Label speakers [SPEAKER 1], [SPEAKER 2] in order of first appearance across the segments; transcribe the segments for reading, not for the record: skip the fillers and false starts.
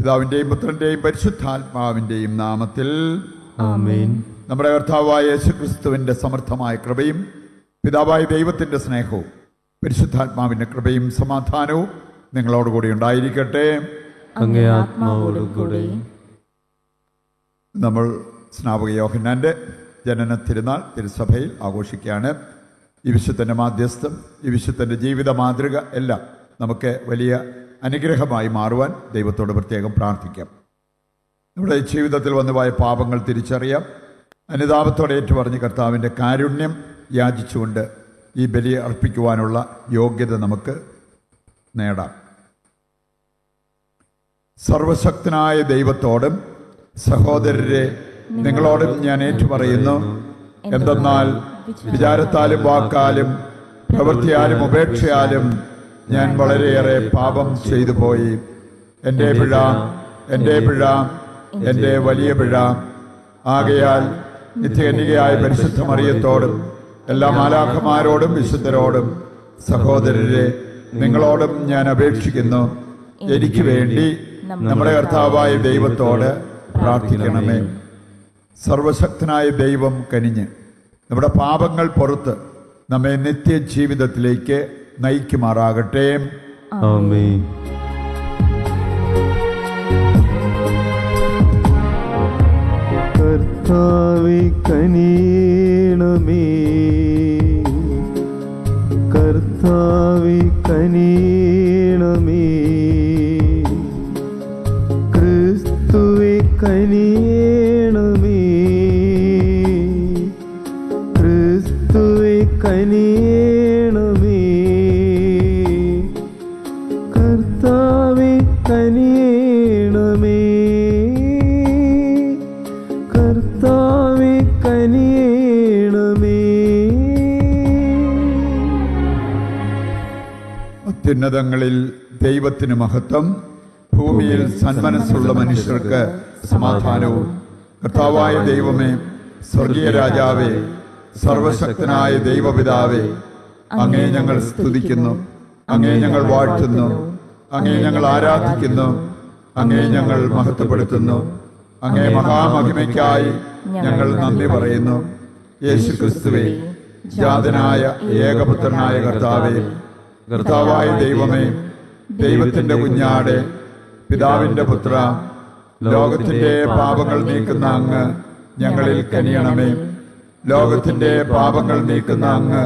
[SPEAKER 1] പിതാവിൻ്റെയും പുത്രൻ്റെയും പരിശുദ്ധാത്മാവിൻ്റെയും നാമത്തിൽ
[SPEAKER 2] ആമേൻ.
[SPEAKER 1] നമ്മുടെ കർത്താവായ യേശുക്രിസ്തുവിൻ്റെ സമർത്ഥമായ കൃപയും പിതാവായ ദൈവത്തിൻ്റെ സ്നേഹവും പരിശുദ്ധാത്മാവിൻ്റെ കൃപയും സമാധാനവും നിങ്ങളോടുകൂടി ഉണ്ടായിരിക്കട്ടെ.
[SPEAKER 2] അങ്ങേ ആത്മാവോടും കൂടെ.
[SPEAKER 1] നമ്മൾ സ്നാപക യോഹന്നാൻ്റെ ജനന തിരുനാൾ തിരുസഭയിൽ ആഘോഷിക്കുകയാണ്. ഈ വിശുദ്ധൻ്റെ മാധ്യസ്ഥം, ഈ വിശുദ്ധൻ്റെ ജീവിത മാതൃക എല്ലാം നമുക്ക് വലിയ അനുഗ്രഹമായി മാറുവാൻ ദൈവത്തോട് പ്രത്യേകം പ്രാർത്ഥിക്കാം. നമ്മുടെ ജീവിതത്തിൽ വന്നുപോയ പാപങ്ങൾ തിരിച്ചറിയാം. അനുതാപത്തോടെ ഏറ്റുപറഞ്ഞ് കർത്താവിൻ്റെ കാരുണ്യം യാചിച്ചുകൊണ്ട് ഈ ബലി അർപ്പിക്കുവാനുള്ള യോഗ്യത നമുക്ക് നേടാം. സർവശക്തനായ ദൈവത്തോടും സഹോദരരെ നിങ്ങളോടും ഞാൻ ഏറ്റുപറയുന്നു. എന്തെന്നാൽ വിചാരത്താലും വാക്കാലും പ്രവൃത്തിയാലും ഉപേക്ഷയാലും ഞാൻ വളരെയേറെ പാപം ചെയ്തു പോയി. എൻ്റെ പിഴ, എൻ്റെ പിഴ, എൻ്റെ വലിയ പിഴ. ആകയാൽ നിത്യകന്യകയായ പരിശുദ്ധ മറിയത്തോടും എല്ലാ മാലാഖമാരോടും വിശുദ്ധരോടും സഹോദരരെ നിങ്ങളോടും ഞാൻ അപേക്ഷിക്കുന്നു, എനിക്ക് വേണ്ടി നമ്മുടെ കർത്താവായ ദൈവത്തോട് പ്രാർത്ഥിക്കണമേ. സർവശക്തനായ ദൈവം കനിഞ്ഞ് നമ്മുടെ പാപങ്ങൾ പുറത്ത് നമ്മെ നിത്യജീവിതത്തിലേക്ക് നയിക്കുമാറാകട്ടെ.
[SPEAKER 2] ആമേൻ. കർത്താവേ കനിയണമേ, കർത്താവേ കനിയണമേ, ക്രിസ്തുവേ കനിയണമേ, ക്രിസ്തുവേ കനിയണമേ, കർത്താവേ കനിയണമേ, കർത്താവേ കനിയണമേ.
[SPEAKER 1] അത്യുന്നതങ്ങളിൽ ദൈവത്തിന് മഹത്വം, ഭൂമിയിൽ സന്മനസ്സുള്ള മനുഷ്യർക്ക് സമാധാനവും. കർത്താവായ ദൈവമേ, സ്വർഗീയ രാജാവേ, സർവശക്തനായ ദൈവപിതാവേ, അങ്ങേ ഞങ്ങൾ സ്തുതിക്കുന്നു, അങ്ങേ ഞങ്ങൾ വാഴ്ത്തുന്നു, അങ്ങേ ഞങ്ങൾ ആരാധിക്കുന്നു, അങ്ങേ ഞങ്ങൾ മഹത്വപ്പെടുത്തുന്നു. അങ്ങേ മഹാമഹിമയ്ക്കായി ഞങ്ങൾ നന്ദി പറയുന്നു. യേശുക്രിസ്തുവേ, ജാതനായ ഏകപുത്രനായ കർത്താവേ, കർത്താവായ ദൈവമേ, ദൈവത്തിന്റെ കുഞ്ഞാടെ, പിതാവിന്റെ പുത്ര, ലോകത്തിന്റെ പാപങ്ങൾ നീക്കുന്ന അങ്ങ് ഞങ്ങളിൽ കനിയണമേ. ലോകത്തിന്റെ പാപങ്ങൾ നീക്കുന്ന അങ്ങ്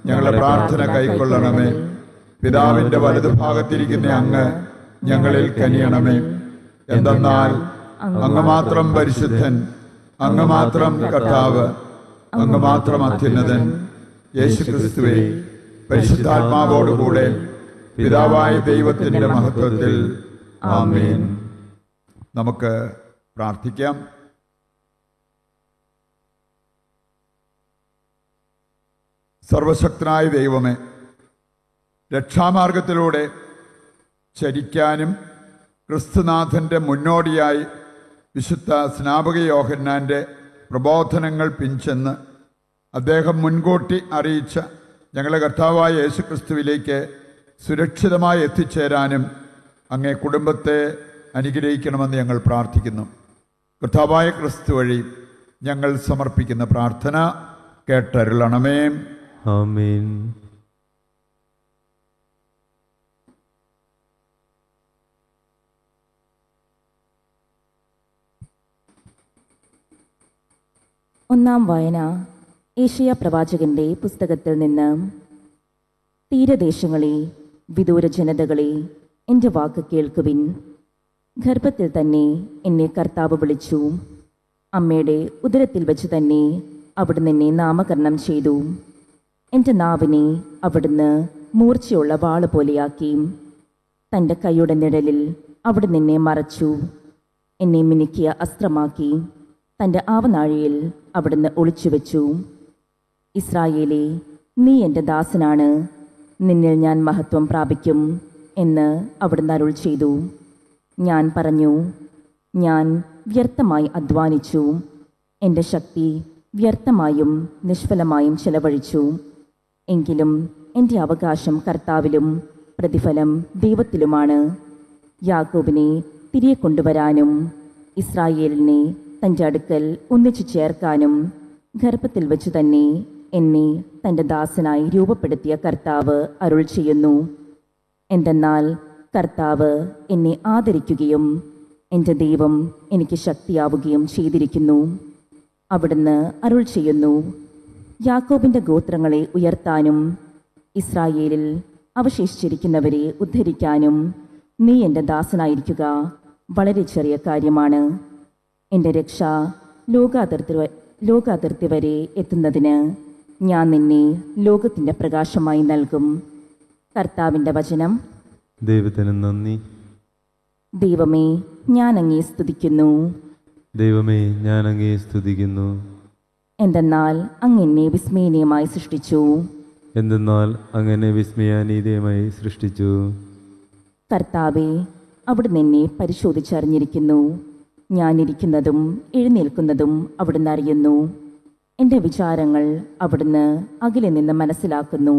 [SPEAKER 1] ഞങ്ങളുടെ പ്രാർത്ഥന കൈക്കൊള്ളണമേ. പിതാവിന്റെ വലതുഭാഗത്തിരിക്കുന്ന അങ്ങ് ഞങ്ങളിൽ കനിയണമേ. എന്തെന്നാൽ അങ്ങ് മാത്രം പരിശുദ്ധൻ, അങ്ങ് മാത്രം കർത്താവ്, അങ്ങ് മാത്രം അത്യുന്നതൻ. യേശുക്രിസ്തുവേ, പരിശുദ്ധാത്മാവോടുകൂടെ പിതാവായ ദൈവത്തിന്റെ മഹത്വത്തിൽ ആമേൻ. നമുക്ക് പ്രാർത്ഥിക്കാം. സർവശക്തനായ ദൈവമേ, രക്ഷാമാർഗത്തിലൂടെ ചരിക്കാനും ക്രിസ്തുനാഥന്റെ മുന്നോടിയായി വിശുദ്ധ സ്നാപക യോഹന്നാന്റെ പ്രബോധനങ്ങൾ പിൻചെന്ന് അദ്ദേഹം മുൻകൂട്ടി അറിയിച്ച ഞങ്ങളുടെ കർത്താവായ യേശുക്രിസ്തുവിലേക്ക് സുരക്ഷിതമായി എത്തിച്ചേരാനും അങ്ങേ കുടുംബത്തെ അനുഗ്രഹിക്കണമെന്ന് ഞങ്ങൾ പ്രാർത്ഥിക്കുന്നു. കർത്താവായ ക്രിസ്തു വഴി ഞങ്ങൾ സമർപ്പിക്കുന്ന പ്രാർത്ഥന കേട്ടരുളണമേ.
[SPEAKER 2] ആമേൻ.
[SPEAKER 3] ഒന്നാം വായന ഏശയ്യാ പ്രവാചകന്റെ പുസ്തകത്തിൽ നിന്ന്. തീരദേശങ്ങളെ, വിദൂര ജനതകളെ, എൻ്റെ വാക്ക് കേൾക്കുവിൻ. ഗർഭത്തിൽ തന്നെ എന്നെ കർത്താവ് വിളിച്ചു, അമ്മയുടെ ഉദരത്തിൽ വെച്ച് തന്നെ അവിടുന്ന് എന്നെ നാമകരണം ചെയ്തു. എൻ്റെ നാവിനെ അവിടുന്ന് മൂർച്ചയുള്ള വാള് പോലെയാക്കി. തൻ്റെ കൈയുടെ നിഴലിൽ അവിടുന്ന് എന്നെ മറച്ചു. എന്നെ മിനുക്കിയ അസ്ത്രമാക്കി തൻ്റെ ആവനാഴിയിൽ അവിടുന്ന് ഒളിച്ചുവെച്ചു. ഇസ്രായേലേ, നീ എൻ്റെ ദാസനാണ്, നിന്നിൽ ഞാൻ മഹത്വം പ്രാപിക്കും എന്ന് അവിടുന്ന് അരുൾ ചെയ്തു. ഞാൻ പറഞ്ഞു, ഞാൻ വ്യർത്ഥമായി അധ്വാനിച്ചു, എൻ്റെ ശക്തി വ്യർത്ഥമായും നിഷ്ഫലമായും ചെലവഴിച്ചു. എങ്കിലും എൻ്റെ അവകാശം കർത്താവിലും പ്രതിഫലം ദൈവത്തിലുമാണ്. യാക്കോബിനെ തിരികെ കൊണ്ടുവരാനും ഇസ്രായേലിനെ തൻ്റെ അടുക്കൽ ഒന്നിച്ചു ചേർക്കാനും ഗർഭത്തിൽ വെച്ചു തന്നെ എന്നെ തൻ്റെ ദാസനായി രൂപപ്പെടുത്തിയ കർത്താവ് അരുൾ ചെയ്യുന്നു. എന്തെന്നാൽ കർത്താവ് എന്നെ ആദരിക്കുകയും എൻ്റെ ദൈവം എനിക്ക് ശക്തിയാവുകയും ചെയ്തിരിക്കുന്നു. അവിടുന്ന് അരുൾ ചെയ്യുന്നു, യാക്കോബിൻ്റെ ഗോത്രങ്ങളെ ഉയർത്താനും ഇസ്രായേലിൽ അവശേഷിച്ചിരിക്കുന്നവരെ ഉദ്ധരിക്കാനും നീ എൻ്റെ ദാസനായിരിക്കുക വളരെ ചെറിയ കാര്യമാണ്. എൻ്റെ രക്ഷ ലോകാതിർത്തി വരെ എത്തുന്നതിന് ഞാൻ നിന്നെ ലോകത്തിൻ്റെ പ്രകാശമായി നൽകും. കർത്താവിൻ്റെ വചനം.
[SPEAKER 2] ദൈവത്തിന് നന്ദി.
[SPEAKER 3] ദൈവമേ, ഞാൻ അങ്ങേ സ്തുതിക്കുന്നു.
[SPEAKER 2] ദൈവമേ, ഞാൻ അങ്ങയെ സ്തുതിക്കുന്നു.
[SPEAKER 3] എന്തെന്നാൽ അങ്ങ് എന്നെ വിസ്മയനീയമായി സൃഷ്ടിച്ചു.
[SPEAKER 2] എന്തെന്നാൽ അങ്ങനെ വിസ്മയാനീതമായി സൃഷ്ടിച്ചു.
[SPEAKER 3] കർത്താവെ, അവിടുന്ന് എന്നെ പരിശോധിച്ചറിഞ്ഞിരിക്കുന്നു. ഞാനിരിക്കുന്നതും എഴുന്നേൽക്കുന്നതും അവിടുന്ന് അറിയുന്നു. എൻ്റെ വിചാരങ്ങൾ അവിടുന്ന് അകലെ നിന്ന് മനസ്സിലാക്കുന്നു.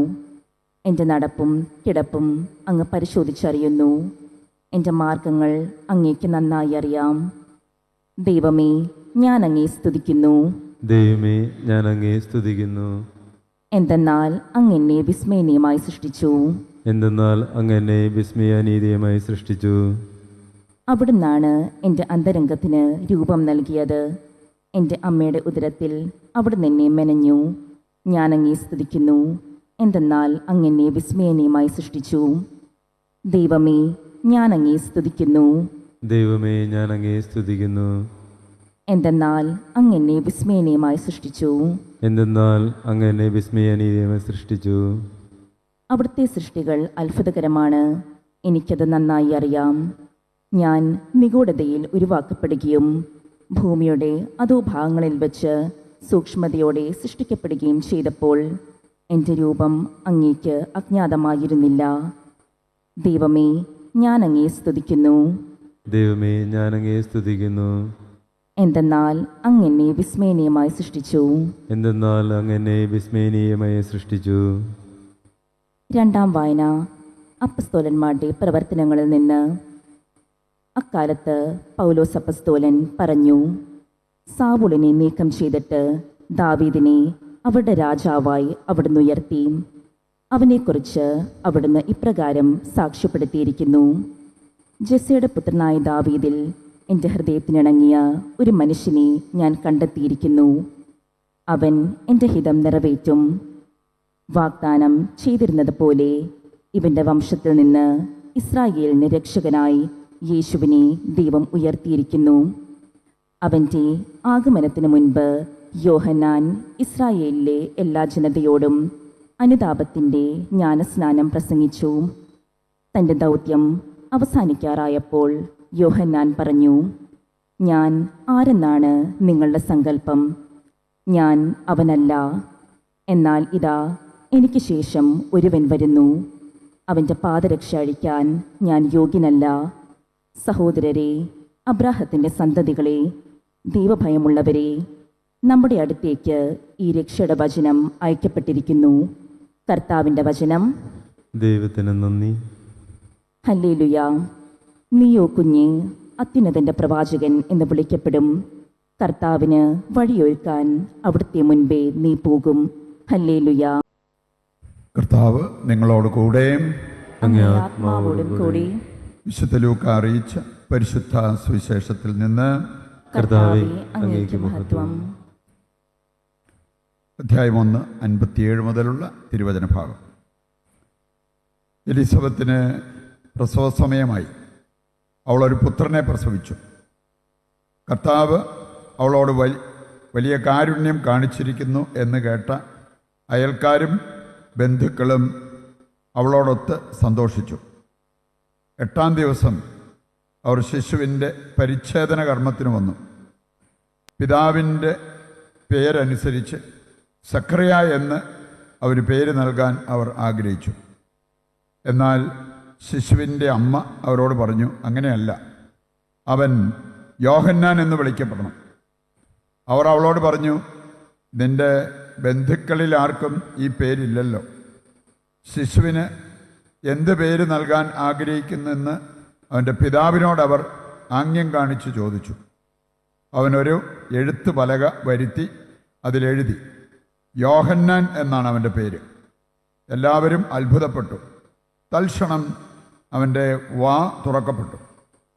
[SPEAKER 3] എൻ്റെ നടപ്പും കിടപ്പും അങ്ങ് പരിശോധിച്ചറിയുന്നു. എൻ്റെ മാർഗങ്ങൾ അങ്ങേക്ക് നന്നായി അറിയാം. ദൈവമേ, ഞാൻ അങ്ങേ സ്തുതിക്കുന്നു.
[SPEAKER 2] ദൈവമേ, ഞാൻ അങ്ങയെ സ്തുതിക്കുന്നു.
[SPEAKER 3] എന്തെന്നാൽ അങ്ങ് എന്നെ വിസ്മയനീയമായി സൃഷ്ടിച്ചു.
[SPEAKER 2] എന്തെന്നാൽ അങ്ങനെ വിസ്മയാനീതമായി സൃഷ്ടിച്ചു.
[SPEAKER 3] അവിടുന്നാണ് എൻ്റെ അന്തരംഗത്തിന് രൂപം നൽകിയത്. എൻ്റെ അമ്മയുടെ ഉദരത്തിൽ അവിടുന്ന് എന്നെ മെനഞ്ഞു. ഞാൻ അങ്ങേ സ്തുതിക്കുന്നു. എന്തെന്നാൽ അങ്ങ് എന്നെ വിസ്മയനീയമായി സൃഷ്ടിച്ചു. ദൈവമേ, ഞാൻ അങ്ങേ സ്തുതിക്കുന്നു.
[SPEAKER 2] ദൈവമേ, ഞാൻ അങ്ങയെ സ്തുതിക്കുന്നു.
[SPEAKER 3] എന്തെന്നാൽ അങ്ങ് എന്നെ വിസ്മയനീയമായി സൃഷ്ടിച്ചു.
[SPEAKER 2] എന്തെന്നാൽ അങ്ങനെ വിസ്മയാനീതമായി സൃഷ്ടിച്ചു.
[SPEAKER 3] അവിടുത്തെ സൃഷ്ടികൾ അത്ഭുതകരമാണ്. എനിക്കത് നന്നായി അറിയാം. ഞാൻ നിഗൂഢതയിൽ ഉരുവാക്കപ്പെടുകയും ഭൂമിയുടെ അധോഭാഗങ്ങളിൽ വച്ച് സൂക്ഷ്മതയോടെ സൃഷ്ടിക്കപ്പെടുകയും ചെയ്തപ്പോൾ എൻ്റെ രൂപം അങ്ങേക്ക് അജ്ഞാതമായിരുന്നില്ല. ദൈവമേ, ഞാൻ അങ്ങയെ സ്തുതിക്കുന്നു.
[SPEAKER 2] ദൈവമേ, ഞാൻ അങ്ങയെ സ്തുതിക്കുന്നു.
[SPEAKER 3] എന്തെന്നാൽ അങ്ങ് എന്നെ വിസ്മയനീയമായി സൃഷ്ടിച്ചു.
[SPEAKER 2] എന്തെന്നാൽ അങ്ങനെ വിസ്മയനീയമായി സൃഷ്ടിച്ചു.
[SPEAKER 3] രണ്ടാം വായന അപ്പസ്തോലന്മാരുടെ പ്രവർത്തനങ്ങളിൽ നിന്ന്. അക്കാലത്ത് പൗലോസ് അപ്പസ്തോലൻ പറഞ്ഞു, സാവൂളിനെ നീക്കം ചെയ്തിട്ട് ദാവീദിനെ അവരുടെ രാജാവായി അവിടുന്ന് ഉയർത്തി. അവനെക്കുറിച്ച് അവിടുന്ന് ഇപ്രകാരം സാക്ഷ്യപ്പെടുത്തിയിരിക്കുന്നു: ജെസ്സയുടെ പുത്രനായ ദാവീദിൽ എൻ്റെ ഹൃദയത്തിനിണങ്ങിയ ഒരു മനുഷ്യനെ ഞാൻ കണ്ടെത്തിയിരിക്കുന്നു. അവൻ എൻ്റെ ഹിതം നിറവേറ്റും. വാഗ്ദാനം ചെയ്തിരുന്നത് പോലെ ഇവൻ്റെ വംശത്തിൽ നിന്ന് ഇസ്രായേലിന് രക്ഷകനായി യേശുവിനെ ദൈവം ഉയർത്തിയിരിക്കുന്നു. അവൻ്റെ ആഗമനത്തിന് മുൻപ് യോഹന്നാൻ ഇസ്രായേലിലെ എല്ലാ ജനതയോടും അനുതാപത്തിൻ്റെ ജ്ഞാനസ്നാനം പ്രസംഗിച്ചു. തൻ്റെ ദൗത്യം അവസാനിക്കാറായപ്പോൾ യോഹന്നാൻ പറഞ്ഞു, ഞാൻ ആരെന്നാണ് നിങ്ങളുടെ സങ്കല്പം? ഞാൻ അവനല്ല. എന്നാൽ ഇതാ, എനിക്ക് ശേഷം ഒരുവൻ വരുന്നു. അവൻ്റെ പാദരക്ഷ അഴിക്കാൻ ഞാൻ യോഗ്യനല്ല. സഹോദരരെ, അബ്രാഹത്തിൻ്റെ സന്തതികളെ, ദൈവഭയമുള്ളവരെ, നമ്മുടെ അടുത്തേക്ക് ഈ രക്ഷയുടെ വചനം അയക്കപ്പെട്ടിരിക്കുന്നു. കർത്താവിൻ്റെ വചനം.
[SPEAKER 2] ദൈവത്തിന് നന്ദി.
[SPEAKER 3] ഹല്ലേലൂയ. നീയോ കുഞ്ഞ്, അത്യുന്നതൻ്റെ പ്രവാചകൻ എന്ന് വിളിക്കപ്പെടും. കർത്താവിന് വഴിയൊരുക്കാൻ അവിടുത്തെ മുൻപേ നീ പോകും. ഹല്ലേലൂയ.
[SPEAKER 1] കർത്താവ് നിങ്ങളോട് കൂടെ.
[SPEAKER 2] അങ്ങേ
[SPEAKER 3] ആത്മാവോടും കൂടി.
[SPEAKER 1] വിശുദ്ധ ലൂക്ക അറിയിച്ച പരിശുദ്ധ സുവിശേഷത്തിൽ നിന്ന്.
[SPEAKER 2] കർത്താവേ,
[SPEAKER 3] അങ്ങേക്ക് മഹത്വം.
[SPEAKER 1] അധ്യായം 1, 57 മുതലുള്ള തിരുവചന ഭാഗം. എലിസബത്തിന് പ്രസവ സമയമായി. അവളൊരു പുത്രനെ പ്രസവിച്ചു. കർത്താവ് അവളോട് വലിയ കാരുണ്യം കാണിച്ചിരിക്കുന്നു എന്ന് കേട്ട അയൽക്കാരും ബന്ധുക്കളും അവളോടൊത്ത് സന്തോഷിച്ചു. 8-ാം ദിവസം അവർ ശിശുവിൻ്റെ പരിച്ഛേദന കർമ്മത്തിന് വന്നു. പിതാവിൻ്റെ പേരനുസരിച്ച് സക്കറിയ എന്ന് അവർ പേര് നൽകാൻ അവർ ആഗ്രഹിച്ചു. എന്നാൽ ശിശുവിൻ്റെ അമ്മ അവരോട് പറഞ്ഞു, അങ്ങനെയല്ല, അവൻ യോഹന്നാൻ എന്ന് വിളിക്കപ്പെടണം. അവർ അവളോട് പറഞ്ഞു, നിന്റെ ബന്ധുക്കളിൽ ആർക്കും ഈ പേരില്ലല്ലോ. ശിശുവിന് എന്ത് പേര് നൽകാൻ ആഗ്രഹിക്കുന്നെന്ന് അവൻ്റെ പിതാവിനോട് അവർ ആംഗ്യം കാണിച്ചു ചോദിച്ചു. അവനൊരു എഴുത്ത് പലക വരുത്തി അതിലെഴുതി, യോഹന്നാൻ എന്നാണ് അവൻ്റെ പേര്. എല്ലാവരും അത്ഭുതപ്പെട്ടു. തൽക്ഷണം അവൻ്റെ വാ തുറക്കപ്പെട്ടു,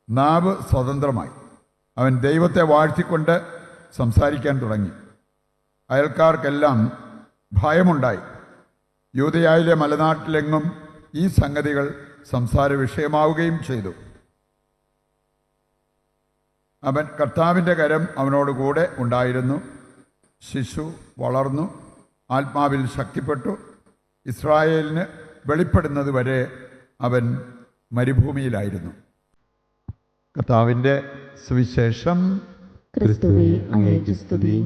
[SPEAKER 1] നാവ് സ്വതന്ത്രമായി. അവൻ ദൈവത്തെ വാഴ്ത്തിക്കൊണ്ട് സംസാരിക്കാൻ തുടങ്ങി. അയൽക്കാർക്കെല്ലാം ഭയമുണ്ടായി. യൂദയായിലെ മലനാട്ടിലെങ്ങും ഈ സംഗതികൾ സംസാര വിഷയമാവുകയും ചെയ്തു. അവൻ കർത്താവിൻ്റെ കരം അവനോട് കൂടെ ഉണ്ടായിരുന്നു. ശിശു വളർന്നു, ആത്മാവിൽ ശക്തിപ്പെട്ടു. ഇസ്രായേലിന് വെളിപ്പെടുന്നത് വരെ അവൻ മരുഭൂമിയിലായിരുന്നു. കർത്താവിൻ്റെ സുവിശേഷം.
[SPEAKER 3] ക്രിസ്തുവേ അങ്ങേക്ക് സ്തുതി.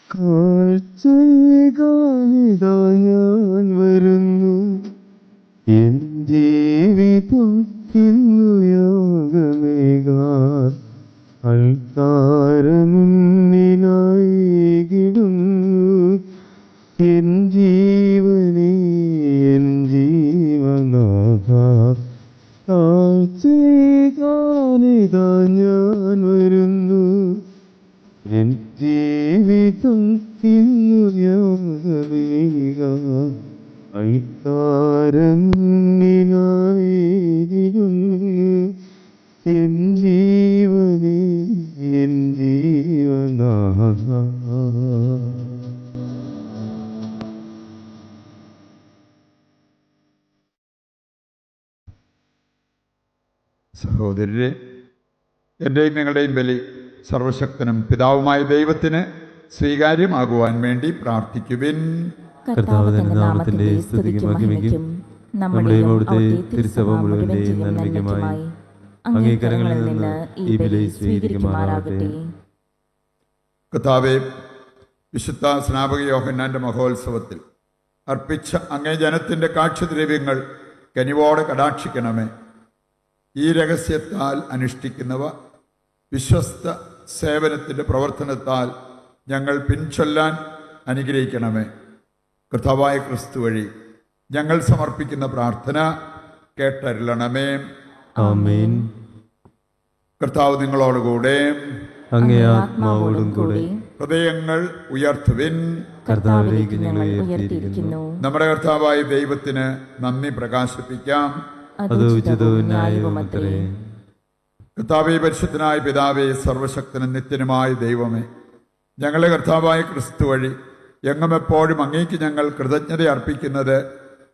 [SPEAKER 2] കാഴ്ചയിതാ ഞാൻ വരുന്നു, എൻ ജീവിതം ഇന്നു യോഗമേകാൻ അൾത്താരമുന്നിലായിടുന്നു. എൻ ജീവനേ, എൻ ജീവനാഥ, കാഴ്ചയിതാ ഞാൻ വരുന്നു, എൻ ജീവിതം ഇന്നു യോഗമേകാൻ അൾത്താരമുന്നിലായിടുന്നു. എൻ ജീവനേ, എൻ ജീവനാഥ.
[SPEAKER 1] സഹോദരരെ, എൻ്റെയും നിങ്ങളുടെയും ബലി സർവശക്തനും പിതാവുമായ ദൈവത്തിന് സ്വീകാര്യമാകുവാൻ വേണ്ടി പ്രാർത്ഥിക്കുവിൻ.
[SPEAKER 3] കർത്താവ് തന്റെ നാമത്തിന്റെ സ്തുതിക്കും മഹിമയ്ക്കും നമ്മുടെയും അവിടുത്തെ തിരുസഭ മുഴുവന്റെയും നന്മയ്ക്കുമായി അങ്ങേ കരങ്ങളിൽ നിന്ന് ഈ ബലി സ്വീകരിക്കുമാറാകട്ടെ.
[SPEAKER 1] കർത്താവേ, വിശുദ്ധ സ്നാപക യോഹന്നാൻ്റെ മഹോത്സവത്തിൽ അർപ്പിച്ച അങ്ങേ ജനത്തിൻ്റെ കാഴ്ചദ്രവ്യങ്ങൾ കനിവോടെ കടാക്ഷിക്കണമേ. ഈ രഹസ്യത്താൽ അനുഷ്ഠിക്കുന്നവ വിശ്വസ്ത സേവനത്തിൻ്റെ പ്രവർത്തനത്താൽ ഞങ്ങൾ പിൻചൊല്ലാൻ അനുഗ്രഹിക്കണമേ. കർത്താവായ ക്രിസ്തു വഴി ഞങ്ങൾ സമർപ്പിക്കുന്ന പ്രാർത്ഥന കേട്ടരുളണമേ.
[SPEAKER 2] ആമേൻ.
[SPEAKER 1] കർത്താവ് നിങ്ങളോടുകൂടെ,
[SPEAKER 2] അങ്ങേ ആത്മാവോടും കൂടെ.
[SPEAKER 1] ഹൃദയങ്ങൾ ഉയർത്തുവിൻ.
[SPEAKER 2] കർത്താവിലേക്ക് ഞങ്ങൾ ഉയർത്തിയിരിക്കുന്നു.
[SPEAKER 1] നമ്മുടെ കർത്താവായ ദൈവത്തിന് നന്ദി പ്രകാശിപ്പിക്കാം.
[SPEAKER 2] അത് ഉചിതവും ന്യായവുമത്രേ.
[SPEAKER 1] കർത്താവേ, പരിശുദ്ധനായ പിതാവേ, സർവശക്തനും നിത്യനുമായ ദൈവമേ, ഞങ്ങളുടെ കർത്താവായ ക്രിസ്തു വഴി എങ്ങും എപ്പോഴും അങ്ങേക്ക് ഞങ്ങൾ കൃതജ്ഞത അർപ്പിക്കുന്നത്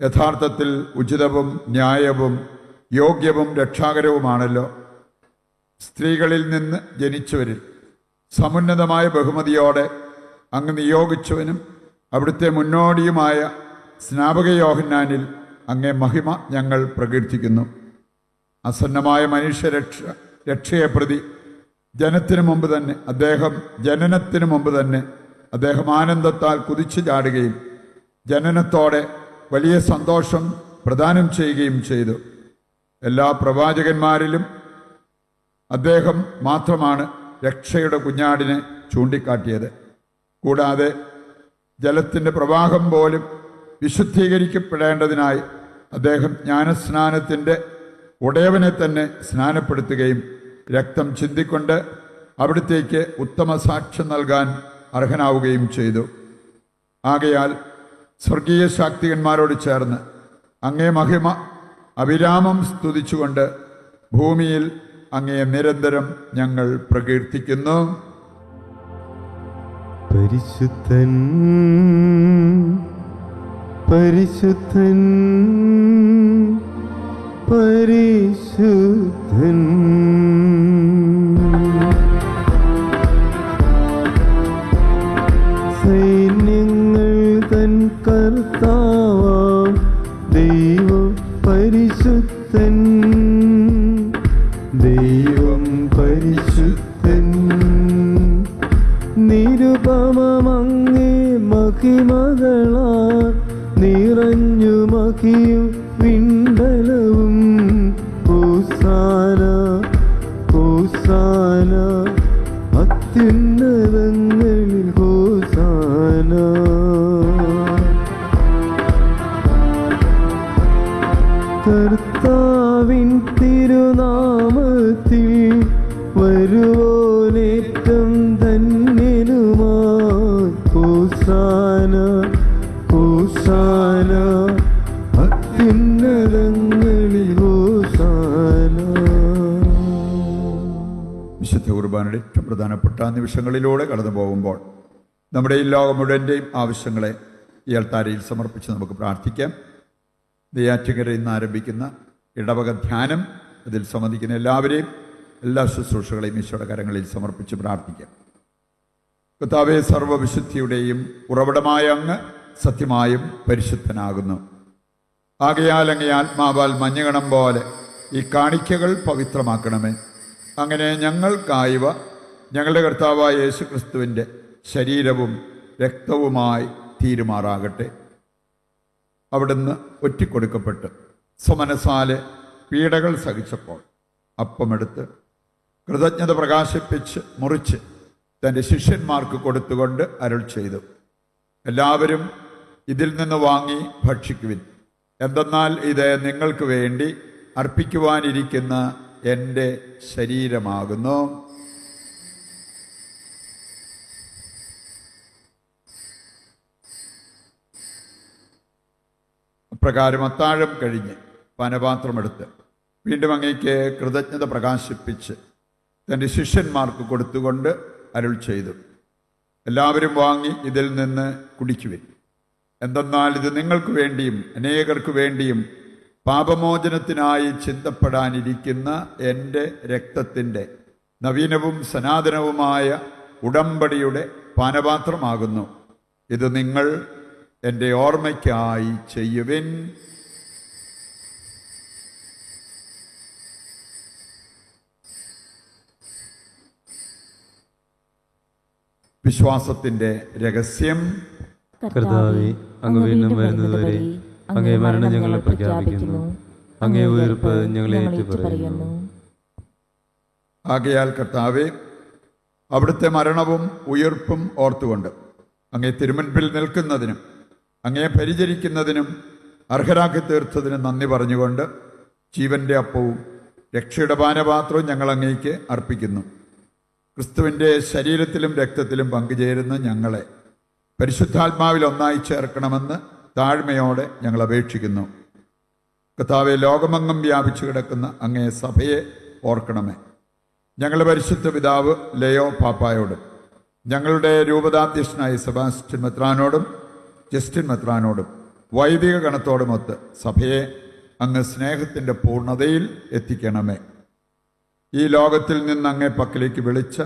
[SPEAKER 1] യഥാർത്ഥത്തിൽ ഉചിതവും ന്യായവും യോഗ്യവും രക്ഷാകരവുമാണല്ലോ. സ്ത്രീകളിൽ നിന്ന് ജനിച്ചവരിൽ സമുന്നതമായ ബഹുമതിയോടെ അങ്ങ് നിയോഗിച്ചവനും അവിടുത്തെ മുന്നോടിയുമായ സ്നാപക യോഹന്നാനിൽ അങ്ങേ മഹിമ ഞങ്ങൾ പ്രകീർത്തിക്കുന്നു. അസന്നമായ രക്ഷയെ പ്രതി ജനനത്തിനു മുമ്പ് തന്നെ അദ്ദേഹം ആനന്ദത്താൽ കുതിച്ചു ചാടുകയും ജനനത്തോടെ വലിയ സന്തോഷം പ്രദാനം ചെയ്യുകയും ചെയ്തു. എല്ലാ പ്രവാചകന്മാരിലും അദ്ദേഹം മാത്രമാണ് രക്ഷയുടെ കുഞ്ഞാടിനെ ചൂണ്ടിക്കാട്ടിയത്. കൂടാതെ ജലത്തിൻ്റെ പ്രവാഹം പോലും വിശുദ്ധീകരിക്കപ്പെടേണ്ടതിനായി അദ്ദേഹം ജ്ഞാനസ്നാനത്തിൻ്റെ ഉടയവനെ തന്നെ സ്നാനപ്പെടുത്തുകയും രക്തം ചിന്തിക്കൊണ്ട് അവിടത്തേക്ക് ഉത്തമ സാക്ഷ്യം നൽകാൻ അർഹനാവുകയും ചെയ്തു. ആകയാൽ സ്വർഗീയ ശാക്തികന്മാരോട് ചേർന്ന് അങ്ങേ മഹിമ അവിരാമം സ്തുതിച്ചുകൊണ്ട് ഭൂമിയിൽ അങ്ങേ നിരന്തരം ഞങ്ങൾ പ്രകീർത്തിക്കുന്നു.
[SPEAKER 2] പരിശുദ്ധൻ, പരിശുദ്ധൻ, പരിശുദ്ധൻ. സൈന്യങ്ങൾ തൻ കർത്താവാം ദൈവം പരിശുദ്ധൻ, ദൈവം പരിശുദ്ധൻ. നിരുപമങ്ങേ മഹിമകളാൽ നിറഞ്ഞു മഹിയും വിണ്ടലവും തിരുനാമത്തിൽ വരുവോനേറ്റം ധന്യനുമായി ഹോസാന ഹോസാന അത്യുന്നതങ്ങളിൽ ഹോസാന.
[SPEAKER 1] വിശുദ്ധ കുർബാനയുടെ ഏറ്റവും പ്രധാനപ്പെട്ട നിമിഷങ്ങളിലൂടെ കടന്നു പോകുമ്പോൾ നമ്മുടെ ഈ ലോകം മുഴുവൻ്റെയും ആവശ്യങ്ങളെ ഈ അൾത്താരയിൽ സമർപ്പിച്ച് നമുക്ക് പ്രാർത്ഥിക്കാം. നെയ്യാറ്റിൻകരയിൽ നിന്ന് ആരംഭിക്കുന്ന ഇടവക ധ്യാനം, അതിൽ സംബന്ധിക്കുന്ന എല്ലാവരെയും എല്ലാ ശുശ്രൂഷകളെയും ഈശോയുടെ കരങ്ങളിൽ സമർപ്പിച്ച് പ്രാർത്ഥിക്കാം. കർത്താവേ, സർവ്വവിശുദ്ധിയുടെയും ഉറവിടമായ അങ്ങ് സത്യമായും പരിശുദ്ധനാകുന്നു. ആകയാൽ അങ്ങേ ആത്മാവാൽ മഞ്ഞുകണം പോലെ ഈ കാണിക്കകൾ പവിത്രമാക്കണമേ. അങ്ങനെ ഞങ്ങൾക്കായവ ഞങ്ങളുടെ കർത്താവായ യേശു ക്രിസ്തുവിൻ്റെ ശരീരവും രക്തവുമായി തീരുമാറാകട്ടെ. അവിടുന്ന് ഒറ്റിക്കൊടുക്കപ്പെട്ട് സ്വമനസാലെ പീഡകൾ സഹിച്ചപ്പോൾ അപ്പമെടുത്ത് കൃതജ്ഞത പ്രകാശിപ്പിച്ച് മുറിച്ച് തൻ്റെ ശിഷ്യന്മാർക്ക് കൊടുത്തുകൊണ്ട് അരുൾ ചെയ്തു, എല്ലാവരും ഇതിൽ നിന്ന് വാങ്ങി ഭക്ഷിക്കുവിൻ. എന്തെന്നാൽ ഇത് നിങ്ങൾക്ക് വേണ്ടി അർപ്പിക്കുവാനിരിക്കുന്ന എൻ്റെ ശരീരമാകുന്നു. അപ്രകാരം അത്താഴം കഴിഞ്ഞ് പാനപാത്രമെടുത്ത് വീണ്ടും അങ്ങേക്ക് കൃതജ്ഞത പ്രകാശിപ്പിച്ച് തൻ്റെ ശിഷ്യന്മാർക്ക് കൊടുത്തുകൊണ്ട് അരുൾ ചെയ്തു, എല്ലാവരും വാങ്ങി ഇതിൽ നിന്ന് കുടിക്കുവിൻ. എന്തെന്നാൽ ഇത് നിങ്ങൾക്ക് വേണ്ടിയും അനേകർക്ക് വേണ്ടിയും പാപമോചനത്തിനായി ചിന്തപ്പെടാനിരിക്കുന്ന എൻ്റെ രക്തത്തിൻ്റെ നവീനവും സനാതനവുമായ ഉടമ്പടിയുടെ പാനപാത്രമാകുന്നു. ഇത് നിങ്ങൾ എൻ്റെ ഓർമ്മയ്ക്കായി ചെയ്യുവിൻ. വിശ്വാസത്തിൻ്റെ രഹസ്യം.
[SPEAKER 3] കർത്താവേ, അങ്ങ് വീണ്ടും വരുന്നതുവരെ അങ്ങേ മരണം ഞങ്ങളെ പ്രഖ്യാപിക്കുന്നു, അങ്ങേ ഉയർപ്പ് ഞങ്ങളെ ഏറ്റുപറയുന്നു.
[SPEAKER 1] ആകയാൽ കർത്താവേ, അവിടുത്തെ മരണവും ഉയർപ്പും ഓർത്തുകൊണ്ട് അങ്ങേ തിരുമുൻപിൽ നിൽക്കുന്നതിനും അങ്ങേ പരിചരിക്കുന്നതിനും അർഹരാക്കി തീർത്തതിനും നന്ദി പറഞ്ഞുകൊണ്ട് ജീവന്റെ അപ്പവും രക്ഷയുടെ പാനപാത്രവും ഞങ്ങൾ അങ്ങേക്ക് അർപ്പിക്കുന്നു. ക്രിസ്തുവിൻ്റെ ശരീരത്തിലും രക്തത്തിലും പങ്കുചേരുന്ന ഞങ്ങളെ പരിശുദ്ധാത്മാവിൽ ഒന്നായി ചേർക്കണമെന്ന് താഴ്മയോടെ ഞങ്ങൾ അപേക്ഷിക്കുന്നു. കർത്താവെ, ലോകമെങ്ങും വ്യാപിച്ചു കിടക്കുന്ന അങ്ങേ സഭയെ ഓർക്കണമേ. ഞങ്ങളുടെ പരിശുദ്ധ പിതാവ് ലയോ പാപ്പായോടും ഞങ്ങളുടെ രൂപതാധ്യക്ഷനായ സെബാസ്റ്റ്യൻ മെത്രാനോടും ജസ്റ്റിൻ മെത്രാനോടും വൈദിക ഗണത്തോടുമൊത്ത് സഭയെ അങ്ങ് സ്നേഹത്തിൻ്റെ പൂർണ്ണതയിൽ എത്തിക്കണമേ. ഈ ലോകത്തിൽ നിന്ന് അങ്ങേ പക്കലേക്ക് വിളിച്ച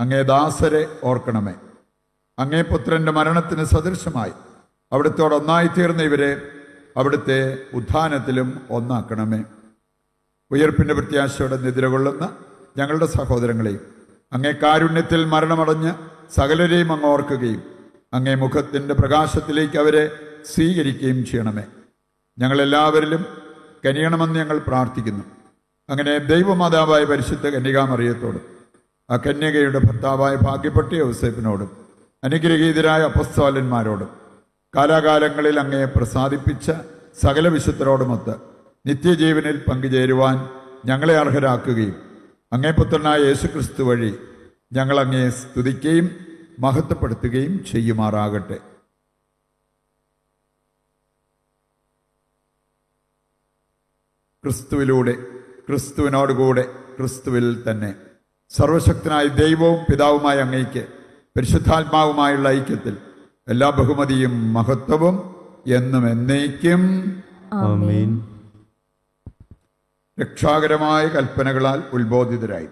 [SPEAKER 1] അങ്ങേ ദാസരെ ഓർക്കണമേ. അങ്ങേ പുത്രൻ്റെ മരണത്തിന് സദൃശമായി അവിടുത്തോടൊന്നായിത്തീർന്ന ഇവരെ അവിടുത്തെ ഉത്ഥാനത്തിലും ഒന്നാക്കണമേ. ഉയർപ്പിൻ്റെ പ്രത്യാശയോടെ നിദ്രകൊള്ളുന്ന ഞങ്ങളുടെ സഹോദരങ്ങളെയും അങ്ങേ കാരുണ്യത്തിൽ മരണമടഞ്ഞ് സകലരെയും അങ്ങ് ഓർക്കുകയും അങ്ങേ മുഖത്തിൻ്റെ പ്രകാശത്തിലേക്ക് അവരെ സ്വീകരിക്കുകയും ചെയ്യണമേ. ഞങ്ങളെല്ലാവരിലും കനിയണമെന്ന് ഞങ്ങൾ പ്രാർത്ഥിക്കുന്നു. അങ്ങനെ ദൈവമാതാവായ പരിശുദ്ധ കന്യകാമറിയത്തോടും ആ കന്യകയുടെ ഭർത്താവായ ഭാഗ്യപ്പെട്ട യോസേഫിനോടും അനുഗ്രഹീതരായ അപ്പസ്തോലന്മാരോടും കാലാകാലങ്ങളിൽ അങ്ങയെ പ്രസാദിപ്പിച്ച സകല വിശുദ്ധരോടുമൊത്ത് നിത്യജീവനിൽ പങ്കുചേരുവാൻ ഞങ്ങളെ അർഹരാക്കുകയും അങ്ങേ പുത്രനായ യേശുക്രിസ്തു വഴി ഞങ്ങൾ അങ്ങയെ സ്തുതിക്കുകയും മഹത്വപ്പെടുത്തുകയും ചെയ്യുമാറാകട്ടെ. ക്രിസ്തുവിലൂടെ, ക്രിസ്തുവിനോടുകൂടെ, ക്രിസ്തുവിൽ തന്നെ സർവശക്തനായ ദൈവവും പിതാവുമായ അങ്ങയ്ക്ക് പരിശുദ്ധാത്മാവുമായുള്ള ഐക്യത്തിൽ എല്ലാ ബഹുമതിയും മഹത്വവും എന്നും എന്നേക്കും
[SPEAKER 3] ആമേൻ.
[SPEAKER 1] രക്ഷാകരമായ കൽപ്പനകളാൽ ഉത്ബോധിതരായി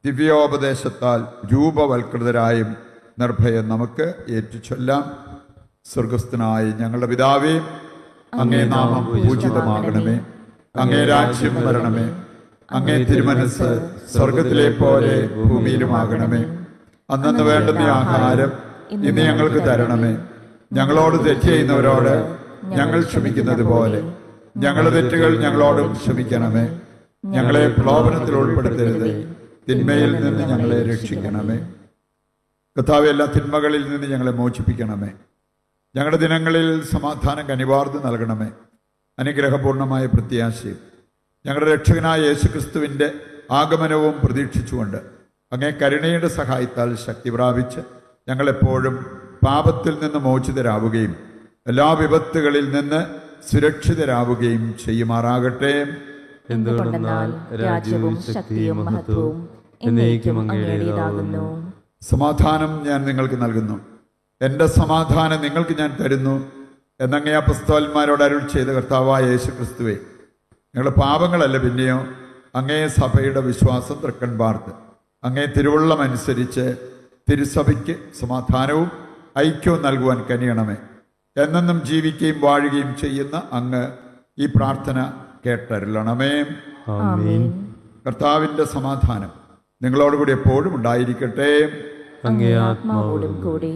[SPEAKER 1] ദിവ്യോപദേശത്താൽ രൂപവൽകൃതരായും നിർഭയം നമുക്ക് ഏറ്റുചൊല്ലാം. സ്വർഗസ്ഥനായ ഞങ്ങളുടെ പിതാവേ, അങ്ങേ നാമം പൂജിതമാകണമേ. അങ്ങേ രാജ്യം വരണമേ. അങ്ങേ തിരുമനസ് സ്വർഗത്തിലെ പോലെ ഭൂമിയിലുമാകണമേ. അന്നു വേണ്ടുന്ന ആഹാരം ഇന്ന് ഞങ്ങൾക്ക് തരണമേ. ഞങ്ങളോട് തെറ്റ് ചെയ്യുന്നവരോട് ഞങ്ങൾ ക്ഷമിക്കുന്നത് പോലെ ഞങ്ങളുടെ തെറ്റുകൾ ഞങ്ങളോടും ക്ഷമിക്കണമേ. ഞങ്ങളെ പ്രലോഭനത്തിൽ ഉൾപ്പെടുത്തരുത്, തിന്മയിൽ നിന്ന് ഞങ്ങളെ രക്ഷിക്കണമേ. കർത്താവേ, എല്ലാ തിന്മകളിൽ നിന്ന് ഞങ്ങളെ മോചിപ്പിക്കണമേ. ഞങ്ങളുടെ ദിനങ്ങളിൽ സമാധാനം കനിവാർന്ന് നൽകണമേ. അനുഗ്രഹപൂർണമായ പ്രത്യാശയും ഞങ്ങളുടെ രക്ഷകനായ യേശുക്രിസ്തുവിൻ്റെ ആഗമനവും പ്രതീക്ഷിച്ചുകൊണ്ട് അങ്ങേ കരുണയുടെ സഹായത്താൽ ശക്തി പ്രാപിച്ച് ഞങ്ങളെപ്പോഴും പാപത്തിൽ നിന്ന് മോചിതരാവുകയും എല്ലാ വിപത്തുകളിൽ നിന്ന് സുരക്ഷിതരാവുകയും ചെയ്യുമാറാകട്ടെ.
[SPEAKER 3] എന്തുകൊണ്ടെന്നാൽ രാജ്യവും ശക്തിയും മഹത്വവും എന്നേക്കും അങ്ങയുടേതാകുന്നു.
[SPEAKER 1] സമാധാനം ഞാൻ നിങ്ങൾക്ക് നൽകുന്നു, എൻ്റെ സമാധാനം നിങ്ങൾക്ക് ഞാൻ തരുന്നു എന്നങ്ങേ അപ്പസ്തോലന്മാരോട് അരുൾ ചെയ്ത കർത്താവായ യേശുക്രിസ്തുവേ, ഞങ്ങളുടെ പാപങ്ങളല്ല പിന്നെയോ അങ്ങേ സഭയുടെ വിശ്വാസം തൃക്കൺ പാർത്ത് അങ്ങേ തിരുവുള്ളം അനുസരിച്ച് തിരുസഭയ്ക്ക് സമാധാനവും ഐക്യവും നൽകുവാൻ കനിയണമേ. എന്നെന്നും ജീവിക്കുകയും വാഴുകയും ചെയ്യുന്ന അങ്ങ് ഈ പ്രാർത്ഥന കേട്ടരുളണമേ.
[SPEAKER 3] ആമേൻ.
[SPEAKER 1] കർത്താവിൻ്റെ സമാധാനം നിങ്ങളോടുകൂടി എപ്പോഴും ഉണ്ടായിരിക്കട്ടെ.
[SPEAKER 3] അങ്ങേ ആത്മാവോടും കൂടി.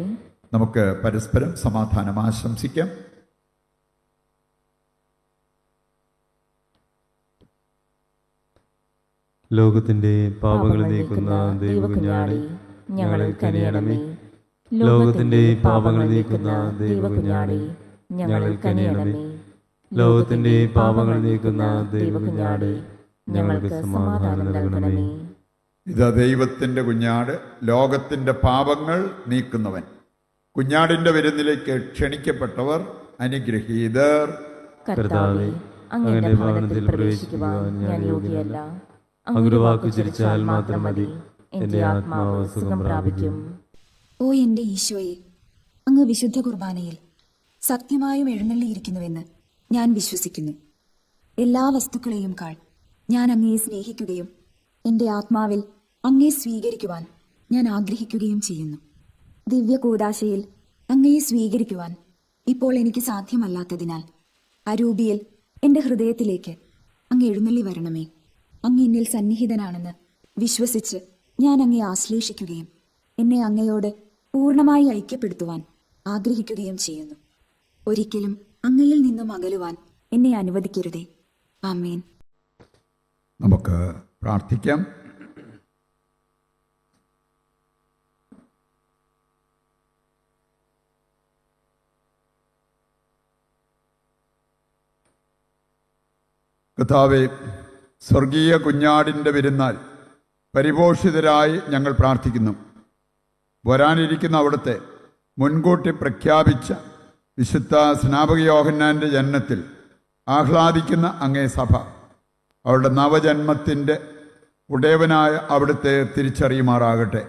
[SPEAKER 1] നമുക്ക് പരസ്പരം സമാധാനം ആശംസിക്കാം.
[SPEAKER 3] ലോകത്തിന്റെ പാപങ്ങൾ നീക്കുന്ന ദൈവകുഞ്ഞാടേ, ഞങ്ങളിൽ കനിയണമേ. ലോകത്തിന്റെ പാപങ്ങൾ നീക്കുന്ന ദൈവകുഞ്ഞാടേ, ഞങ്ങളിൽ കനിയണമേ. ലോകത്തിന്റെ പാപങ്ങൾ നീക്കുന്ന ദൈവകുഞ്ഞാടേ, ഞങ്ങൾക്ക് സമാധാനം നൽകണമേ.
[SPEAKER 1] ഇത് ദൈവത്തിൻ്റെ കുഞ്ഞാട്, ലോകത്തിൻ്റെ പാപങ്ങൾ നീക്കുന്നവൻ. കുഞ്ഞാടിൻ്റെ വിരുന്നിലേക്ക് ക്ഷണിക്കപ്പെട്ടവർ അനുഗ്രഹീതർ.
[SPEAKER 3] കർത്താവേ, അങ്ങയുടെ ഭവനത്തിൽ പ്രവേശിക്കുവാൻ ഞാൻ യോഗ്യയല്ല. അങ്ങയുടെ വാക്ക് ചിരിച്ചാൽ മാത്രം മതി, എന്റെ ആത്മാവ് സുഖം പ്രാപിക്കും.
[SPEAKER 4] ഓ എൻ്റെ ഈശോയെ, അങ്ങ് വിശുദ്ധ കുർബാനയിൽ സത്യമായും എഴുന്നള്ളിയിരിക്കുന്നുവെന്ന് ഞാൻ വിശ്വസിക്കുന്നു. എല്ലാ വസ്തുക്കളെയും കാൾ ഞാൻ അങ്ങയെ സ്നേഹിക്കുകയും എൻ്റെ ആത്മാവിൽ അങ്ങയെ സ്വീകരിക്കുവാൻ ഞാൻ ആഗ്രഹിക്കുകയും ചെയ്യുന്നു. ദിവ്യ കൂദാശയിൽ അങ്ങയെ സ്വീകരിക്കുവാൻ ഇപ്പോൾ എനിക്ക് സാധ്യമല്ലാത്തതിനാൽ അരൂപിയിൽ എൻ്റെ ഹൃദയത്തിലേക്ക് അങ്ങ് എഴുന്നള്ളി വരണമേ. അങ്ങ് എന്നിൽ സന്നിഹിതനാണെന്ന് വിശ്വസിച്ച് ഞാൻ അങ്ങയെ ആശ്ലേഷിക്കുകയും എന്നെ അങ്ങയോട് പൂർണ്ണമായി ഐക്യപ്പെടുത്തുവാൻ ആഗ്രഹിക്കുകയും ചെയ്യുന്നു. ഒരിക്കലും അങ്ങയിൽ നിന്നും അകലുവാൻ എന്നെ അനുവദിക്കരുതേ. ആമേൻ.
[SPEAKER 1] നമുക്ക് പ്രാർത്ഥിക്കാം. കർത്താവേ, സ്വർഗീയ കുഞ്ഞാടിൻ്റെ വിരുന്നാൽ പരിപോഷിതരായി ഞങ്ങൾ പ്രാർത്ഥിക്കുന്നു. വരാനിരിക്കുന്ന അവിടുത്തെ മുൻകൂട്ടി പ്രഖ്യാപിച്ച വിശുദ്ധ സ്നാപക യോഹന്നാൻ്റെ ജനനത്തിൽ ആഹ്ലാദിക്കുന്ന അങ്ങേ സഭ അവളുടെ നവജന്മത്തിൻ്റെ ഉടയവനായ അവിടുത്തെ തിരിച്ചറിയുമാറാകട്ടെ.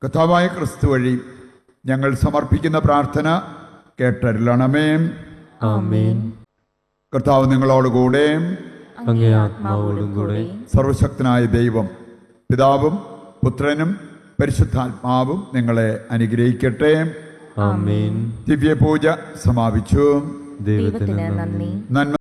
[SPEAKER 1] കർത്താവായ ക്രിസ്തു വഴി ഞങ്ങൾ സമർപ്പിക്കുന്ന പ്രാർത്ഥന കേട്ടരുളണമേ.
[SPEAKER 3] ആമേൻ.
[SPEAKER 1] കർത്താവ് നിങ്ങളോടുകൂടെ,
[SPEAKER 3] അങ്ങേ ആത്മാവോടും കൂടെ.
[SPEAKER 1] സർവശക്തനായ ദൈവം പിതാവും പുത്രനും പരിശുദ്ധാത്മാവും നിങ്ങളെ അനുഗ്രഹിക്കട്ടെ.
[SPEAKER 3] ആമേൻ.
[SPEAKER 1] ദിവ്യപൂജ സമാപിച്ചു.
[SPEAKER 3] ദൈവത്തിന് നന്ദി.
[SPEAKER 1] നന്മ